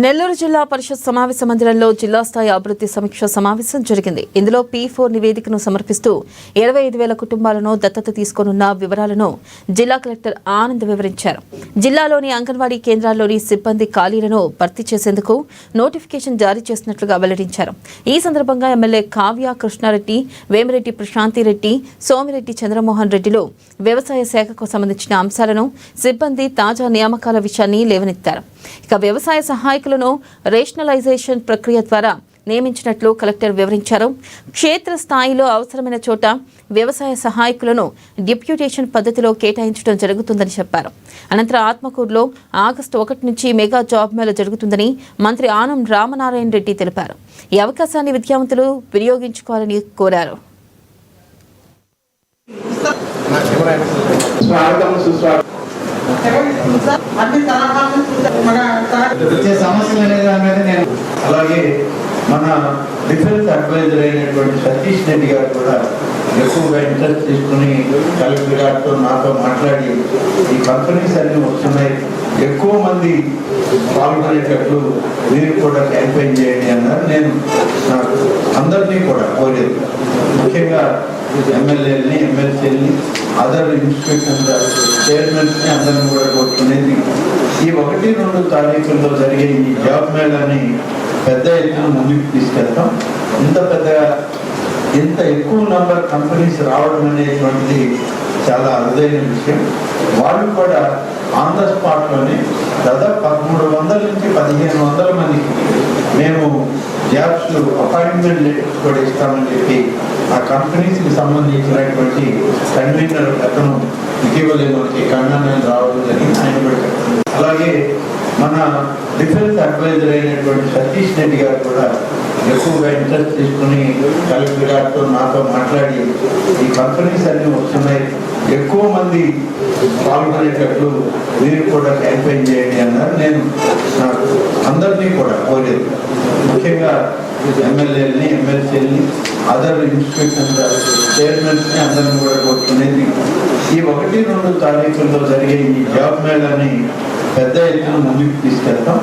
నెల్లూరు జిల్లా పరిషత్ సమావేశ మందిరంలో జిల్లా స్థాయి అభివృద్ధి సమీక్ష సమావేశం జరిగింది. ఇందులో P4 నివేదికను సమర్పిస్తూ 25,000 కుటుంబాలను దత్తత తీసుకోనున్న వివరాలను జిల్లా కలెక్టర్ ఆనంద్ వివరించారు. జిల్లాలోని అంగన్వాడీ కేంద్రాల్లోని సిబ్బంది ఖాళీలను భర్తీ చేసేందుకు నోటిఫికేషన్ జారీ చేసినట్లుగా వెల్లడించారు. ఈ సందర్భంగా ఎమ్మెల్యే కావ్య కృష్ణారెడ్డి, వేమిరెడ్డి ప్రశాంతిరెడ్డి, సోమిరెడ్డి చంద్రమోహన్ రెడ్డిలు వ్యవసాయ శాఖకు సంబంధించిన అంశాలను, సిబ్బంది తాజా నియామకాల విషయాన్ని లేవనెత్తారు. ఇక వ్యవసాయ సహాయకులను రేషనలైజేషన్ ప్రక్రియ ద్వారా నియమించినట్లు కలెక్టర్ వివరించారు. క్షేత్ర స్థాయిలో అవసరమైన చోట వ్యవసాయ సహాయకులను డిప్యూటేషన్ పద్ధతిలో కేటాయించడం జరుగుతుందని చెప్పారు. అనంతరం ఆత్మకూరులో ఆగస్టు 1 నుంచి మెగా జాబ్ మేళ జరుగుతుందని మంత్రి ఆనం రామనారాయణ రెడ్డి తెలిపారు. ఈ అవకాశాన్ని విద్యావంతులు వినియోగించుకోవాలని కోరారు. అలాగే మన డిఫెన్స్ అడ్వైజర్ అయినటువంటి సతీష్ రెడ్డి గారు కూడా ఎక్కువగా ఇంట్రెస్ట్ తీసుకుని కలెక్టర్ గారితో నాతో మాట్లాడి ఈ కంపెనీస్ అన్ని వస్తున్నాయి, ఎక్కువ మంది పాల్గొనేటట్లు మీరు కూడా క్యాంపెయిన్ చేయండి అన్నారు. నేను నాకు అందరినీ కూడా కోరేది, ముఖ్యంగా ఎమ్మెల్యేలని, ఎమ్మెల్సీలని, అదర్ ఇన్స్టిట్యూషన్ చైర్మన్స్ని అందరినీ కూడా కోరుకునేది ఈ 1-2 తారీఖుల్లో జరిగే ఈ జాబ్ మేళాని పెద్ద ఎత్తున ముందుకు తీసుకెళ్తాం. ఇంత ఎక్కువ నంబర్ కంపెనీస్ రావడం అనేటువంటిది చాలా అరుదైన విషయం. వాళ్ళు కూడా ఆన్ ద స్పాట్లోనే దాదాపు 1300 నుంచి 1500 మందికి మేము జాబ్స్ అపాయింట్మెంట్ లెటర్స్ కూడా ఇస్తామని చెప్పి ఆ కంపెనీస్కి సంబంధించినటువంటి కన్వీనర్ అతను ఇటీవలే మనకి కన్నా రావడం జరిగింది. ఆయన కూడా అలాగే మన డిఫెన్స్ అడ్వైజర్ అయినటువంటి సతీష్ రెడ్డి గారు కూడా ఎక్కువగా ఇంట్రెస్ట్ తీసుకుని కలెక్టర్ గారితో నాతో మాట్లాడి ఈ కంపెనీస్ అన్ని వస్తున్నాయి, ఎక్కువ మంది పాల్గొనేటట్లు మీరు కూడా క్యాంపెయిన్ చేయండి అన్నారు. నేను నాకు అందరినీ కూడా కోరేది, ముఖ్యంగా ఎమ్మెల్యేలని, ఎమ్మెల్సీలని, అదర్ ఇన్స్టిట్యూషన్ చైర్మన్స్ని అందరినీ కూడా కోరుకునేది ఈ 1-2 తారీఖుల్లో జరిగే ఈ జాబ్ మేళాని పెద్ద ఎత్తున ముందుకు తీసుకెళ్తాం.